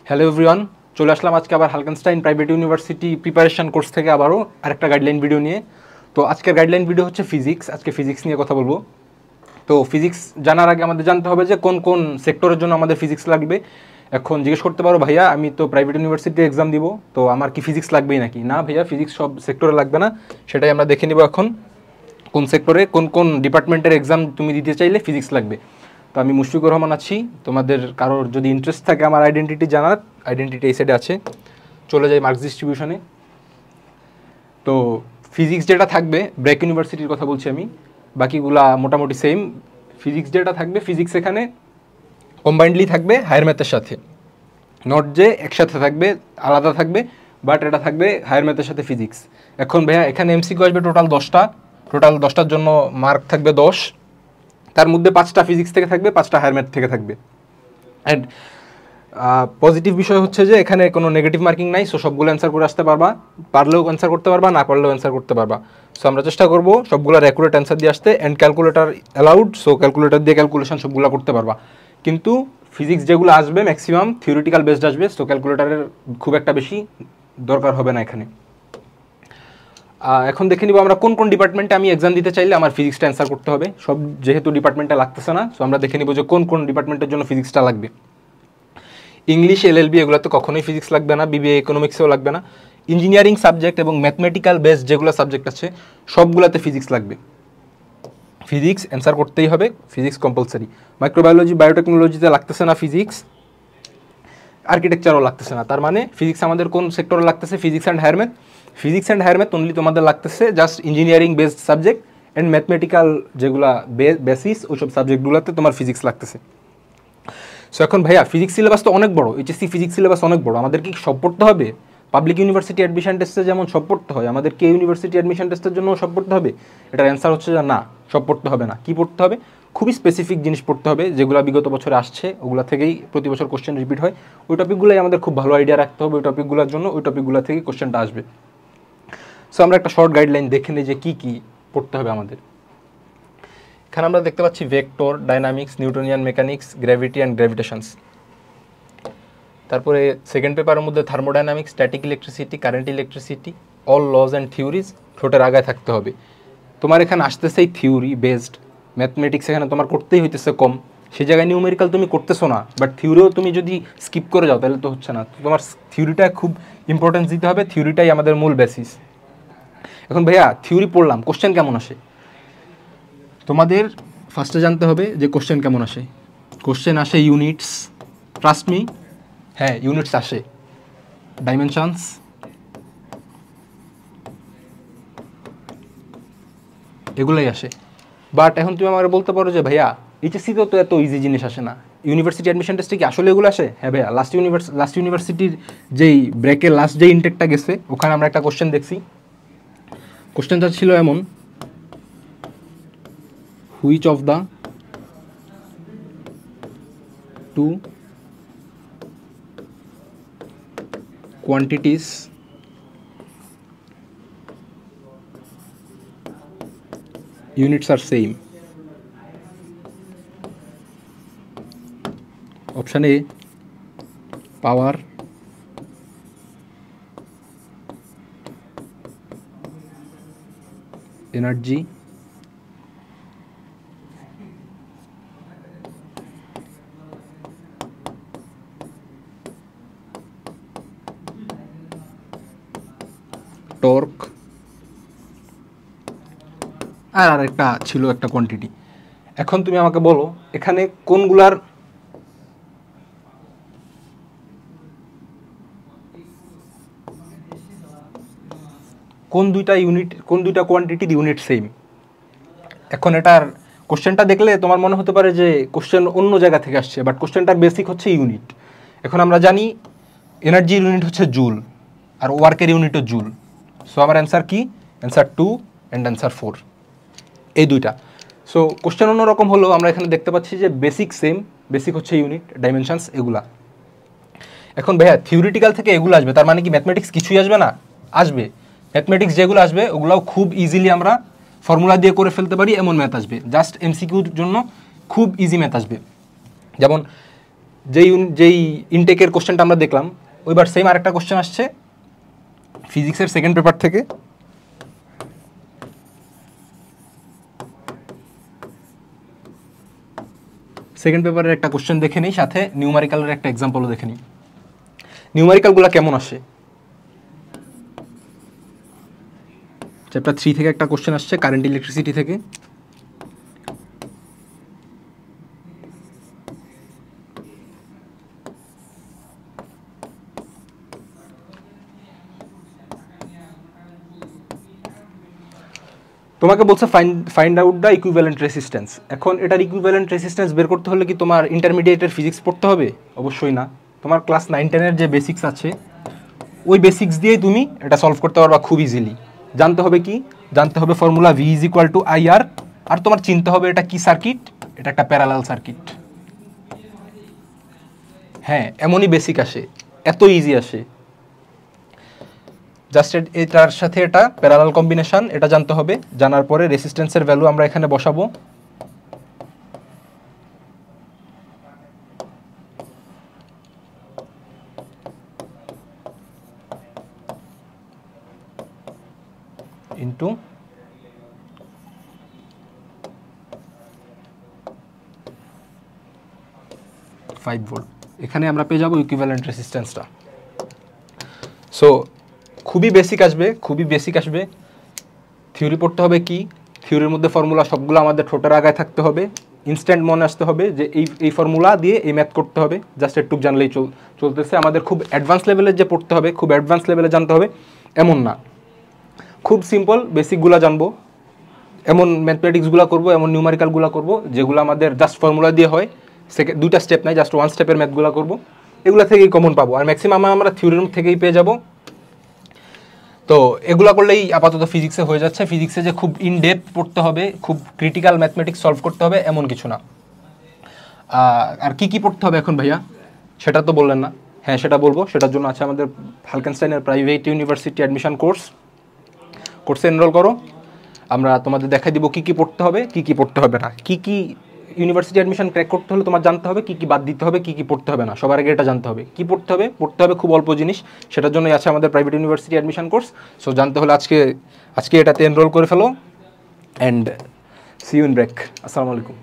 Hello everyone, চলে আসলাম আজকে আবার হালকেনস্টাইন প্রাইভেট ইউনিভার্সিটি প্রিপারেশন কোর্স থেকে আবারও আরেকটা গাইডলাইন ভিডিও নিয়ে। তো আজকের গাইডলাইন ভিডিও হচ্ছে ফিজিক্স। আজকে ফিজিক্স নিয়ে কথা বলবো। তো ফিজিক্স জানার আগে আমাদের জানতে হবে যে কোন কোন সেক্টরের জন্য আমাদের ফিজিক্স লাগবে। এখন জিজ্ঞেস করতে পারো, ভাইয়া আমি তো প্রাইভেট ইউনিভার্সিটি এক্সাম দিব, তো আমার কি ফিজিক্স লাগবেই নাকি? না ভাইয়া, ফিজিক্স সব সেক্টরে লাগবে না, সেটাই আমরা দেখে নিব এখন। কোন সেক্টরে কোন কোন ডিপার্টমেন্টের এক্সাম তুমি দিতে চাইলে ফিজিক্স লাগবে। তো আমি মুশফিকুর রহমান আছি। তোমাদের কারোর যদি ইন্টারেস্ট থাকে আমার আইডেন্টিটি জানার, আইডেন্টিটি এই সাইডে আছে। চলে যাই মার্কস ডিস্ট্রিবিউশনে। তো ফিজিক্স যেটা থাকবে, ব্র্যাক ইউনিভার্সিটির কথা বলছি আমি, বাকিগুলা মোটামুটি সেম। ফিজিক্স যেটা থাকবে, ফিজিক্স এখানে কম্বাইন্ডলি থাকবে হায়ার ম্যাথের সাথে, নট যে একসাথে থাকবে, আলাদা থাকবে, বাট এটা থাকবে হায়ার ম্যাথের সাথে ফিজিক্স। এখন ভাইয়া এখানে এমসিকিউ আসবে টোটাল 10টা। টোটাল 10টার জন্য মার্ক থাকবে 10। তার মধ্যে 5টা ফিজিক্স থেকে থাকবে, 5টা হায়ার ম্যাথ থেকে থাকবে। অ্যান্ড পজিটিভ বিষয় হচ্ছে যে এখানে কোনো নেগেটিভ মার্কিং নাই। সো সবগুলো অ্যান্সার করে আসতে পারবা, পারলেও অ্যান্সার করতে পারবা, না পারলেও অ্যান্সার করতে পারবা। সো আমরা চেষ্টা করবো সবগুলোর অ্যাকুরেট অ্যান্সার দিয়ে আসতে। And calculator allowed, so calculator দিয়ে ক্যালকুলেশন সবগুলো করতে পারবা। কিন্তু ফিজিক্স যেগুলো আসবে ম্যাক্সিমাম থিওরিটিক্যাল বেসড আসবে, সো ক্যালকুলেটারের খুব একটা বেশি দরকার হবে না এখানে। এখন দেখে নিব আমরা কোন কোন ডিপার্টমেন্টে আমি এক্সাম দিতে চাইলে আমার ফিজিক্সটা অ্যান্সার করতে হবে। সব যেহেতু ডিপার্টমেন্টে লাগতেছে না, সো আমরা দেখে নিব যে কোন কোন ডিপার্টমেন্টের জন্য ফিজিক্সটা লাগবে। ইংলিশ, এলএলবি এগুলোতে কখনোই ফিজিক্স লাগবে না, বিবিএ ইকোনমিক্সেও লাগবে না। ইঞ্জিনিয়ারিং সাবজেক্ট এবং ম্যাথমেটিক্যাল বেসড যেগুলো সাবজেক্ট আছে সবগুলোতে ফিজিক্স লাগবে। ফিজিক্স অ্যান্সার করতেই হবে, ফিজিক্স কম্পালসারি। মাইক্রোবায়োলজি, বায়োটেকনোলজিতে লাগতেছে না ফিজিক্স, আর্কিটেকচারও লাগতেছে না। তার মানে ফিজিক্স আমাদের কোন সেক্টরে লাগতেছে? Physics and higher math. Physics and higher math only তোমাদের লাগতেছে just engineering based subject and mathematical যেগুলো বেসিস, ওইসব সাবজেক্টগুলোতে তোমার ফিজিক্স লাগতেছে। সো এখন ভাইয়া ফিজিক্স সিলেবাস তো অনেক বড়, এইচএসসি ফিজিক্স সিলেবাস অনেক বড়, আমাদের কি সব পড়তে হবে? পাবলিক ইউনিভার্সিটি অ্যাডমিশন টেস্টে যেমন সব পড়তে হয়, আমাদের কে ইউনিভার্সিটি অ্যাডমিশন টেস্টের জন্য সব পড়তে হবে? এটার অ্যান্সার হচ্ছে যে না, সব পড়তে হবে না। কি পড়তে হবে? খুবই স্পেসিফিক জিনিস পড়তে হবে, যেগুলো বিগত বছরে আসছে, ওগুলো থেকেই প্রতি বছর কোশ্চেন রিপিট হয়। ওই টপিকগুলোই আমাদের খুব ভালো আইডিয়া রাখতে হবে, ওই টপিকগুলোর জন্য ওই টপিকগুলো থেকেই কোশ্চেনটা আসবে। সো আমরা একটা শর্ট গাইডলাইন দেখে নিই যে কী কী পড়তে হবে আমাদের। এখানে আমরা দেখতে পাচ্ছি vector, dynamics, Newtonian mechanics, gravity and gravitations. তারপরে সেকেন্ড পেপারের মধ্যে thermodynamics, static electricity, current electricity, all laws and theories ঠোঁটের আগায় থাকতে হবে। তোমার এখানে আসতেছে এই থিওরি বেসড ম্যাথমেটিক্স, এখানে তোমার করতেই হইতেছে কম, সেই জায়গায় নিউমেরিক্যাল তুমি করতেছো না, বাট থিওরিও তুমি যদি স্কিপ করে যাও তাহলে তো হচ্ছে না। তো তোমার থিওরিটা খুব ইম্পর্টেন্স দিতে হবে, থিওরিটাই আমাদের মূল বেসিস। এখন ভাইয়া থিওরি পড়লাম, কোশ্চেন কেমন আসে? তোমাদের ফার্স্টে জানতে হবে যে কোশ্চেন কেমন আসে। কোশ্চেন আসে ইউনিটস, ট্রাস্ট মি, হ্যাঁ ইউনিটস আসে, ডাইমেনশনস, এগুলোই আসে। বাট এখন তুমি আমার বলতে পারো যে ভাইয়া এইচএসসিতেও তো এত ইজি জিনিস আসে না, ইউনিভার্সিটি অ্যাডমিশন টেস্টে কি আসলে এগুলো আসে? হ্যাঁ ভাইয়া, লাস্ট ইউনিভার্সিটির যেই ব্রেকের লাস্ট যে ইনটেকটা গেছে ওখানে আমরা একটা কোশ্চেন দেখছি। কোশ্চেনটা ছিল এমন, which of the two quantities units are same? Option A, power, energy, torque, আর আরেকটা ছিল একটা কোয়ান্টিটি। এখন তুমি আমাকে বলো এখানে কোনগুলার কোন দুইটা কোয়ান্টিটির ইউনিট সেম? এখন এটার কোশ্চেনটা দেখলে তোমার মনে হতে পারে যে কোশ্চেন অন্য জায়গা থেকে আসছে, বাট কোশ্চেনটার বেসিক হচ্ছে ইউনিট। এখন আমরা জানি এনার্জির ইউনিট হচ্ছে জুল আর ওয়ার্কের ইউনিটও জুল। সো আমার অ্যান্সার কি? অ্যান্সার 2 অ্যান্ড অ্যান্সার 4, এই দুইটা। সো কোশ্চেন অন্যরকম হলেও আমরা এখানে দেখতে পাচ্ছি যে বেসিক সেম, বেসিক হচ্ছে ইউনিট, ডাইমেনশনস, এগুলা। এখন ভাইয়া থিওরিটিক্যাল থেকে এগুলো আসবে, তার মানে কি ম্যাথমেটিক্স কিছুই আসবে না? আসবে। ম্যাথমেটিক্স যেগুলো আসবে ওগুলোও খুব ইজিলি আমরা ফর্মুলা দিয়ে করে ফেলতে পারি, এমন ম্যাথ আসবে। জাস্ট এমসিকিউর জন্য খুব ইজি ম্যাথ আসবে। যেমন যেই ইনটেকের কোশ্চেনটা আমরা দেখলাম, ওইবার সেম আরেকটা কোশ্চেন আসছে ফিজিক্সের সেকেন্ড পেপার থেকে। সেকেন্ড পেপারের একটা কোশ্চেন দেখে নিই, সাথে নিউমারিক্যালের একটা এক্সাম্পলও দেখে নিই। নিউমারিক্যালগুলো কেমন আসে? চ্যাপ্টার 3 থেকে একটা কোশ্চেন আসছে কারেন্ট ইলেকট্রিসিটি থেকে। তোমাকে বলছে find out the equivalent resistance. এখন এটার ইকুইভ্যালেন্ট রেসিস্ট্যান্স বের করতে হলে কি তোমার ইন্টারমিডিয়েটের ফিজিক্স পড়তে হবে? অবশ্যই না। তোমার ক্লাস 9-10-এর যে বেসিক্স আছে ওই বেসিক্স দিয়েই তুমি এটা সলভ করতে পারবা খুব ইজিলি। জানতে হবে কি? জানতে হবে ফর্মুলা V = IR, আর তোমার চিনতে হবে এটা কি সার্কিট, এটা একটা প্যারালাল সার্কিট। হ্যাঁ, এমনই বেসিক আসে, এত ইজি আসে। জাস্ট এটার সাথে এটা প্যারালাল কম্বিনেশন, এটা জানতে হবে। জানার পরে রেসিস্ট্যান্সের ভ্যালু আমরা এখানে বসাবো। Into 5 volt. এখানে আমরা পেয়ে যাবো ইকুইভ্যালেন্ট রেসিস্ট্যান্সটা। সো খুবই বেসিক আসবে, খুবই বেসিক আসবে। থিওরি পড়তে হবে কি? থিওরির মধ্যে ফর্মুলা সবগুলো আমাদের ঠোঁটের আগায় থাকতে হবে, ইনস্ট্যান্ট মনে আসতে হবে যে এই ফর্মুলা দিয়ে এই ম্যাথ করতে হবে। জাস্ট একটু জানলেই চলতেছে। আমাদের খুব অ্যাডভান্স লেভেলের যে পড়তে হবে, খুব অ্যাডভান্স লেভেলে জানতে হবে এমন না, খুব সিম্পল বেসিকগুলো জানবো, এমন ম্যাথমেটিক্সগুলো করবো, এমন নিউমারিক্যালগুলো করবো যেগুলো আমাদের জাস্ট ফর্মুলা দিয়ে হয়। দুইটা স্টেপ নাই, জাস্ট ওয়ান স্টেপের ম্যাথগুলো করবো। এগুলো থেকেই কমন পাবো, আর ম্যাক্সিমাম আমরা থিওরির থেকেই পেয়ে যাবো। তো এগুলো করলেই আপাতত ফিজিক্সে হয়ে যাচ্ছে। ফিজিক্সে যে খুব ইন ডেপথ পড়তে হবে, খুব ক্রিটিক্যাল ম্যাথমেটিক্স সলভ করতে হবে এমন কিছু না। আর কি কি পড়তে হবে এখন ভাইয়া সেটা তো বললেন না। হ্যাঁ, সেটা বলবো। সেটার জন্য আছে আমাদের হালকেনস্টাইনের প্রাইভেট ইউনিভার্সিটি অ্যাডমিশন কোর্সে এনরোল করো। আমরা তোমাদের দেখাই দিব কি কি পড়তে হবে, কি কি পড়তে হবে না, কি কি ইউনিভার্সিটি অ্যাডমিশন ক্র্যাক করতে হলে তোমার জানতে হবে, কি কি বাদ দিতে হবে, কি কি পড়তে হবে না। সবার আগে এটা জানতে হবে কি পড়তে হবে খুব অল্প জিনিস। সেটার জন্যই আছে আমাদের private university admission course. So জানতে হলে আজকে এটাতে এনরোল করে ফেলো। And see you in break. আসসালামু আলাইকুম।